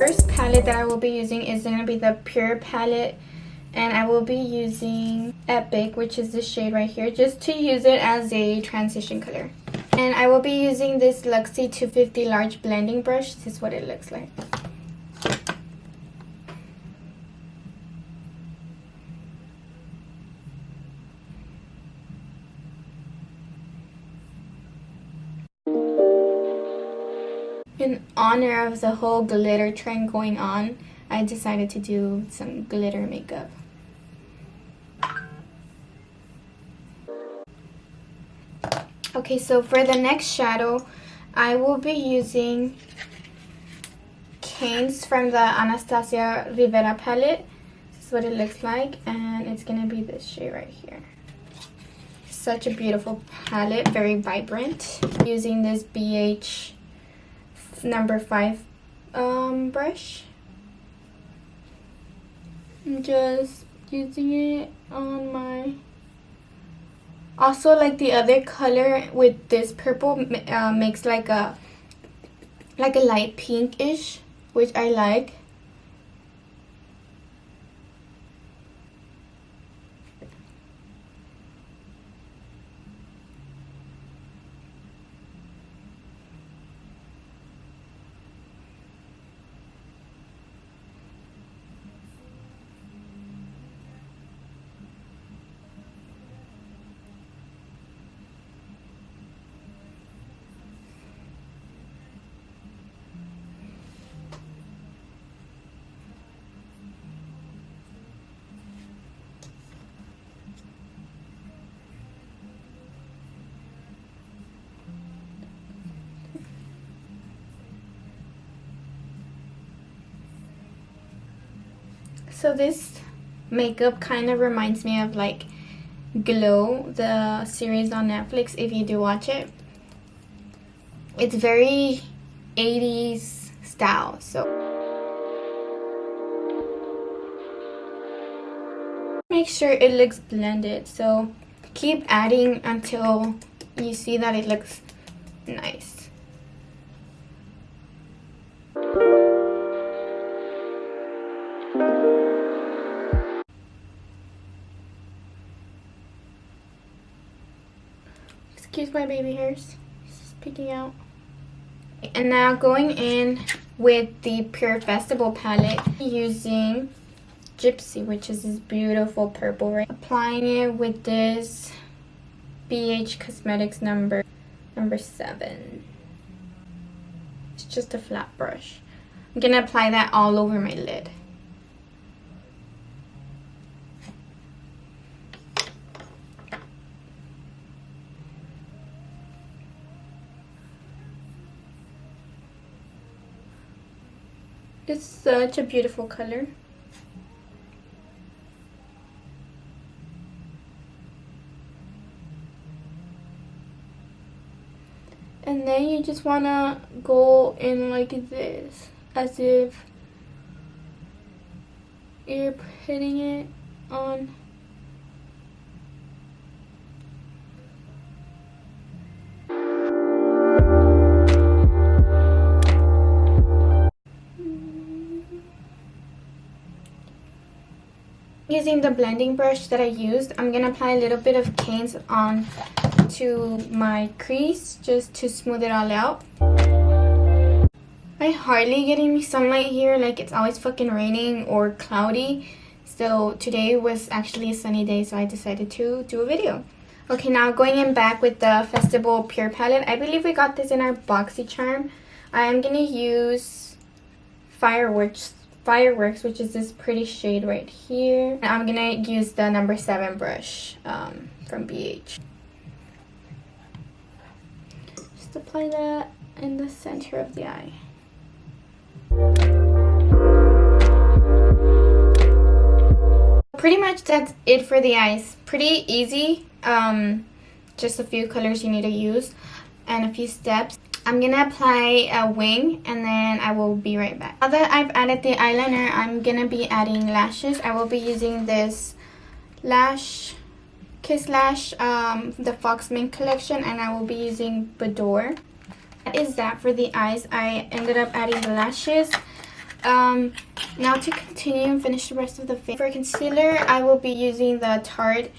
First palette that I will be using is going to be the Pure palette, and I will be using Epic, which is this shade right here, just to use it as a transition color. And I will be using this Luxie 250 large blending brush. This is what it looks like. In honor of the whole glitter trend going on, I decided to do some glitter makeup. Okay, so for the next shadow, I will be using Canes from the Anastasia Rivera palette. This is what it looks like, and it's gonna be this shade right here. Such a beautiful palette, very vibrant. Using this BH number 5 brush. I'm just using it on my... Also, like the other color with this purple makes like a light pinkish, which I like. So this makeup kind of reminds me of like Glow, the series on Netflix, if you do watch it. It's very 80s style, so make sure it looks blended. So keep adding until you see that it looks nice. Excuse my baby hairs, it's peeking out. And now going in with the Pure Festival palette, using Gypsy, which is this beautiful purple, right? Applying it with this BH Cosmetics number 7. It's just a flat brush. I'm gonna apply that all over my lid. It's such a beautiful color. And then you just wanna go in like this, as if you're putting it on. Using the blending brush that I used, I'm gonna apply a little bit of Canes on to my crease just to smooth it all out. I hardly get any sunlight here, like it's always fucking raining or cloudy. So today was actually a sunny day, so I decided to do a video. Okay, now going in back with the Festival Pure palette. I believe we got this in our BoxyCharm. I am gonna use Fireworks, which is this pretty shade right here. And I'm gonna use the number 7 brush from BH. Just apply that in the center of the eye. Pretty much that's it for the eyes. Pretty easy. Just a few colors you need to use and a few steps. I'm gonna apply a wing and then I will be right back. Now that I've added the eyeliner, I'm gonna be adding lashes. I will be using this Kiss Lash, the Fox Mink collection, and I will be using Boudoir. That is that for the eyes. I ended up adding the lashes. Now to continue and finish the rest of the face. For concealer, I will be using the Tarte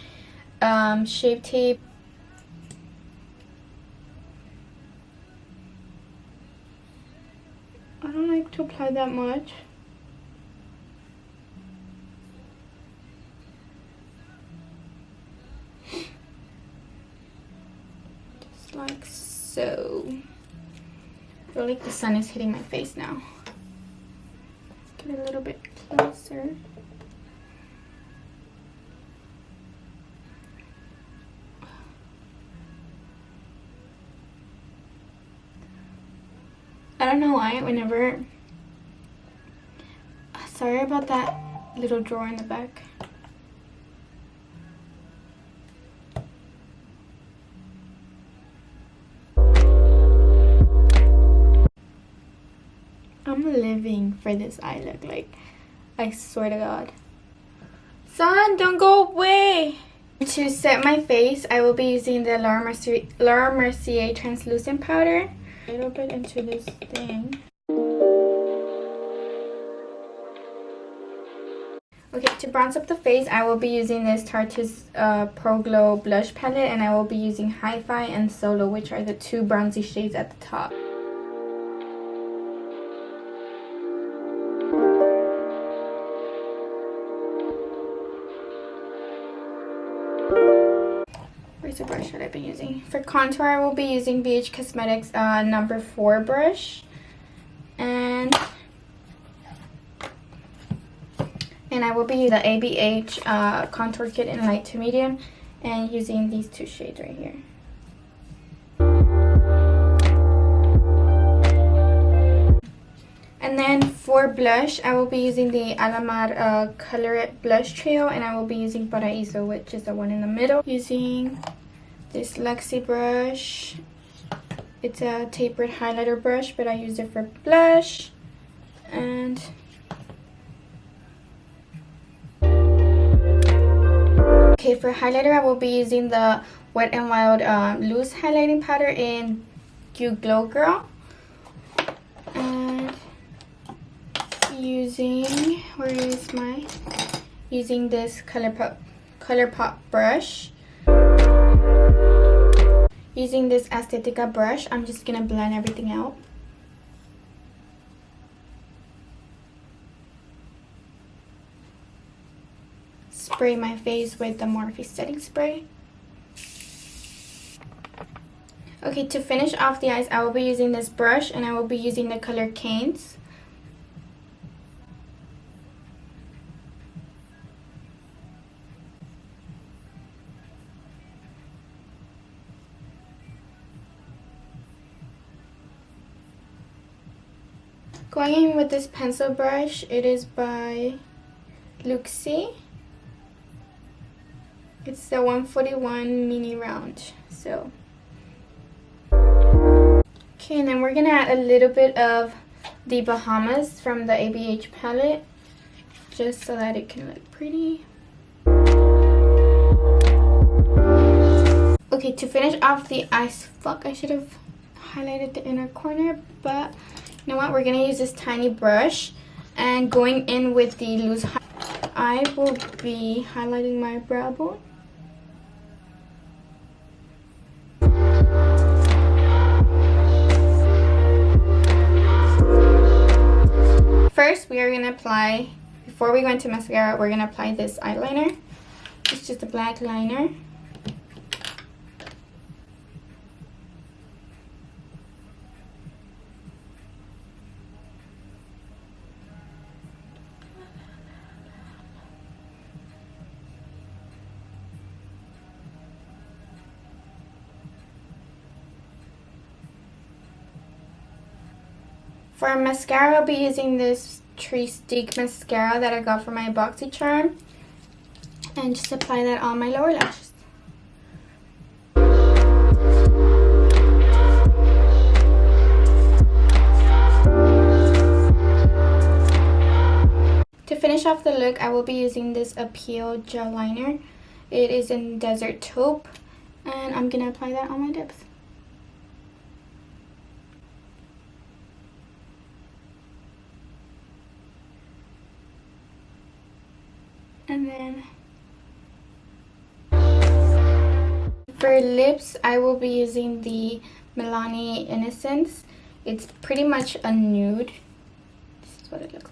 Shape Tape. I don't like to apply that much. Just like so. I feel like the sun is hitting my face now. Get a little bit closer. I don't know why whenever, sorry about that little drawer in the back. I'm living for this eye look, like, I swear to God. Sun, don't go away! To set my face, I will be using the Laura Mercier translucent powder. A little bit into this thing. Okay, to bronze up the face, I will be using this Tarte's Pro Glow blush palette, and I will be using Hi-Fi and Solo, which are the two bronzy shades at the top. Where's the brush that I've been using? For contour, I will be using BH Cosmetics number 4 brush. And I will be using the ABH contour kit in light to medium and using these two shades right here. And then for blush, I will be using the Alamar Colorette Blush Trio, and I will be using Paraiso, which is the one in the middle. Using this Luxie brush. It's a tapered highlighter brush, but I use it for blush. And okay, for highlighter, I will be using the Wet n Wild loose highlighting powder in You Glow Girl. And using, using this ColourPop brush. Using this Estetica brush, I'm just gonna blend everything out. Spray my face with the Morphe setting spray. Okay, to finish off the eyes, I will be using this brush, and I will be using the color Canes. Going in with this pencil brush, it is by Luxie. It's the 141 mini round. So, okay, and then we're gonna add a little bit of the Bahamas from the ABH palette, just so that it can look pretty. Okay, to finish off the eyes, I should have highlighted the inner corner, but you know what, we're gonna use this tiny brush, and going in with the loose I will be highlighting my brow bone. First, we are gonna apply, before we go into mascara, we're gonna apply this eyeliner. It's just a black liner. For mascara, I'll be using this Tree Stick mascara that I got from my BoxyCharm, and just apply that on my lower lashes. To finish off the look, I will be using this Appeal gel liner. It is in Desert Taupe, and I'm gonna apply that on my lips. And then for lips, I will be using the Milani Innocence. It's pretty much a nude. This is what it looks